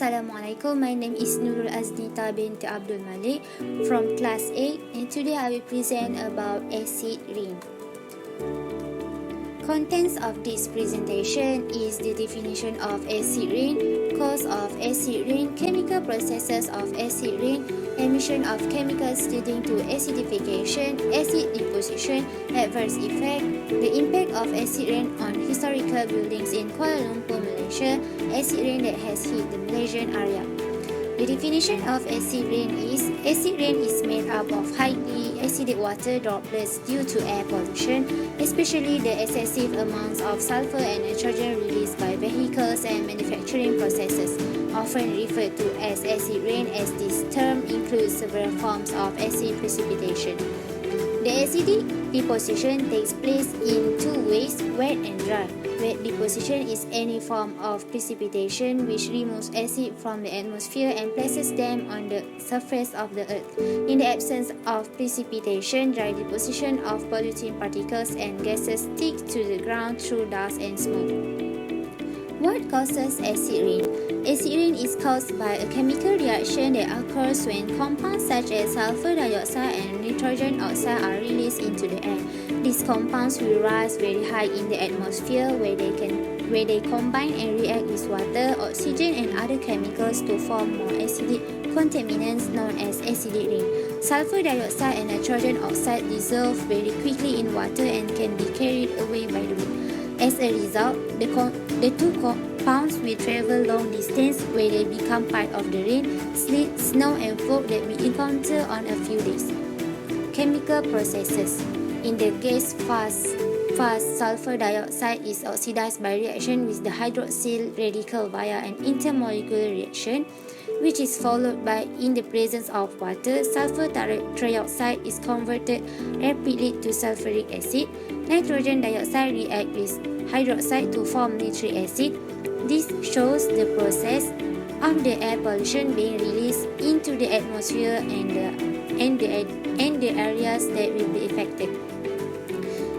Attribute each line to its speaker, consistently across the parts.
Speaker 1: Assalamualaikum, my name is Nurul Aznita binti Abdul Malik from class 8 and today I will present about acid rain. Contents of this presentation is the definition of acid rain, cause of acid rain, chemical processes of acid rain, emission of chemicals leading to acidification, acid deposition, adverse effect, the impact of acid rain on historical buildings in Kuala Lumpur, Malaysia, acid rain that has hit the Malaysian area. The definition of acid rain is made up of highly acidic water droplets due to air pollution, especially the excessive amounts of sulfur and nitrogen released by vehicles and manufacturing processes, often referred to as acid rain, as this term includes several forms of acid precipitation. The acidic deposition takes place in two ways, wet and dry. Wet deposition is any form of precipitation which removes acid from the atmosphere and places them on the surface of the earth. In the absence of precipitation, dry deposition of polluting particles and gases stick to the ground through dust and smoke. What causes acid rain? Acid rain is caused by a chemical reaction that occurs when compounds such as sulfur dioxide and nitrogen oxide are released into the air. These compounds will rise very high in the atmosphere where they combine and react with water, oxygen and other chemicals to form more acidic contaminants known as acidic rain. Sulfur dioxide and nitrogen oxide dissolve very quickly in water and can be carried away by the wind. As a result, the two compounds will travel long distance where they become part of the rain, sleet, snow and fog that we encounter on a few days. Chemical processes. In the gas phase, sulfur dioxide is oxidized by reaction with the hydroxyl radical via an intermolecular reaction, which is followed by, in the presence of water, sulfur trioxide is converted rapidly to sulfuric acid. Nitrogen dioxide reacts with hydroxide to form nitric acid. This shows the process of the air pollution being released into the atmosphere and the areas that will be affected.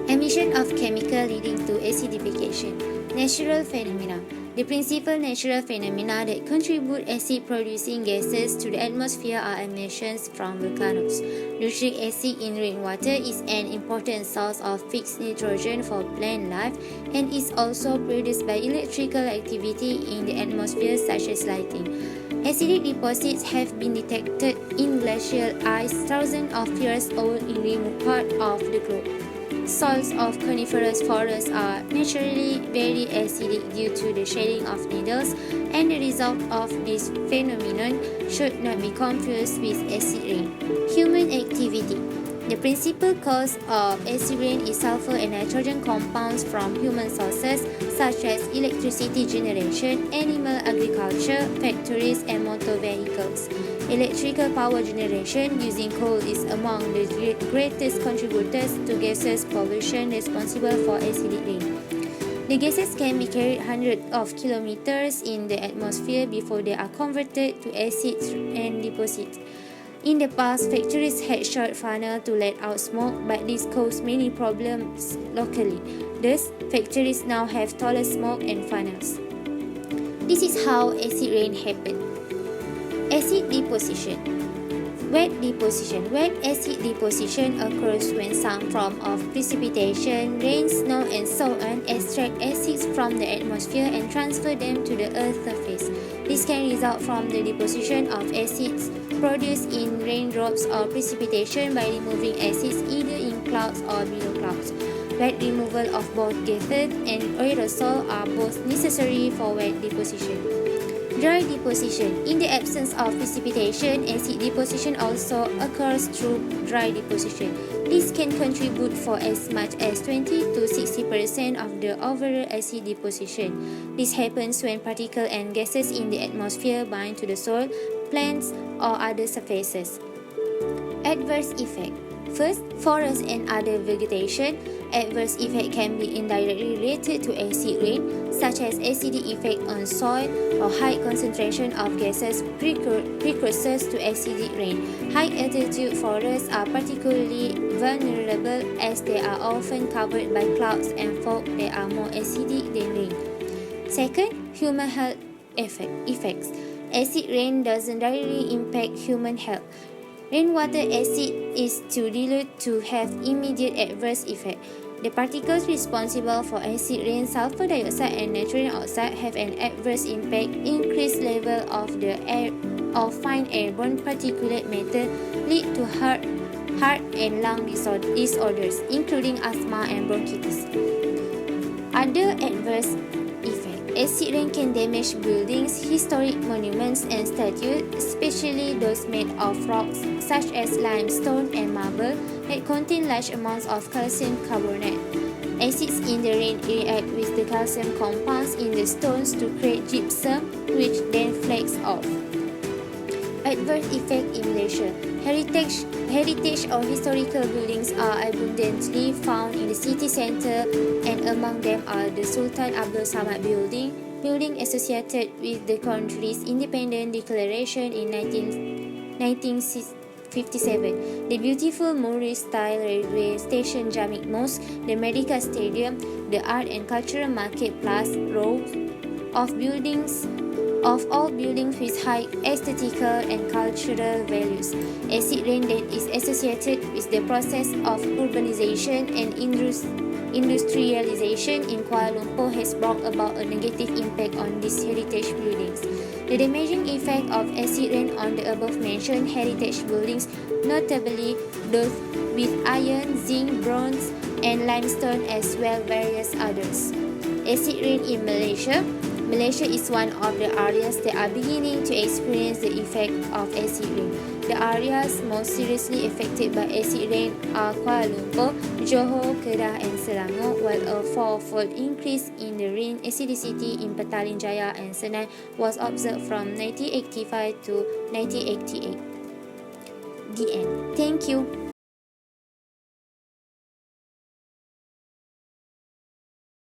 Speaker 1: Emission of chemical leading to acidification. Natural phenomena. The principal natural phenomena that contribute acid-producing gases to the atmosphere are emissions from volcanoes. Nitric acid in rainwater is an important source of fixed nitrogen for plant life and is also produced by electrical activity in the atmosphere such as lighting. Acidic deposits have been detected in glacial ice thousands of years old in remote parts of the globe. Soils of coniferous forests are naturally very acidic due to the shedding of needles, and the result of this phenomenon should not be confused with acid rain. Human activity. The principal cause of acid rain is sulfur and nitrogen compounds from human sources such as electricity generation, animal agriculture, factories and motor vehicles. Electrical power generation using coal is among the greatest contributors to gases pollution responsible for acidic rain. The gases can be carried hundreds of kilometers in the atmosphere before they are converted to acids and deposits. In the past, factories had short funnels to let out smoke, but this caused many problems locally. Thus, factories now have taller smoke and funnels. This is how acid rain happened. Acid deposition. Wet deposition. Wet acid deposition occurs when some form of precipitation, rain, snow and so on extract acids from the atmosphere and transfer them to the Earth's surface. This can result from the deposition of acids produced in raindrops or precipitation by removing acids either in clouds or below clouds. Wet removal of both gases and aerosol are both necessary for wet deposition. Dry deposition. In the absence of precipitation, acid deposition also occurs through dry deposition. This can contribute for as much as 20 to 60% of the overall acid deposition. This happens when particles and gases in the atmosphere bind to the soil, plants, or other surfaces. Adverse effect. First, forest and other vegetation. Adverse effect can be indirectly related to acid rain, such as acidic effect on soil or high concentration of gases precursors to acidic rain. High altitude forests are particularly vulnerable as they are often covered by clouds and fog that are more acidic than rain. Second, human health effects. Acid rain doesn't directly impact human health. Rainwater acid is too dilute to have immediate adverse effect. The particles responsible for acid rain, sulfur dioxide and nitrogen oxide, have an adverse impact. Increased level of the air of fine airborne particulate matter lead to heart and lung disorders, including asthma and bronchitis. Other adverse effects. Acid rain can damage buildings, historic monuments, and statues, especially those made of rocks such as limestone and marble that contain large amounts of calcium carbonate. Acids in the rain react with the calcium compounds in the stones to create gypsum, which then flakes off. Adverse effect in Malaysia. Heritage or historical buildings are abundantly found in the city centre, and among them are the Sultan Abdul Samad building associated with the country's independence declaration in 1957, the beautiful Moorish-style railway station Jamik Mosque, the medical stadium, the art and cultural market plus rows of all buildings with high aesthetical and cultural values. Acid rain that is associated with the process of urbanization and industrialization in Kuala Lumpur has brought about a negative impact on these heritage buildings. The damaging effect of acid rain on the above-mentioned heritage buildings, notably those with iron, zinc, bronze, and limestone, as well as various others. Acid rain in Malaysia. Malaysia is one of the areas that are beginning to experience the effect of acid rain. The areas most seriously affected by acid rain are Kuala Lumpur, Johor, Kedah, and Selangor, while a fourfold increase in the rain acidity in Petaling Jaya and Senai was observed from 1985 to 1988. The end. Thank you.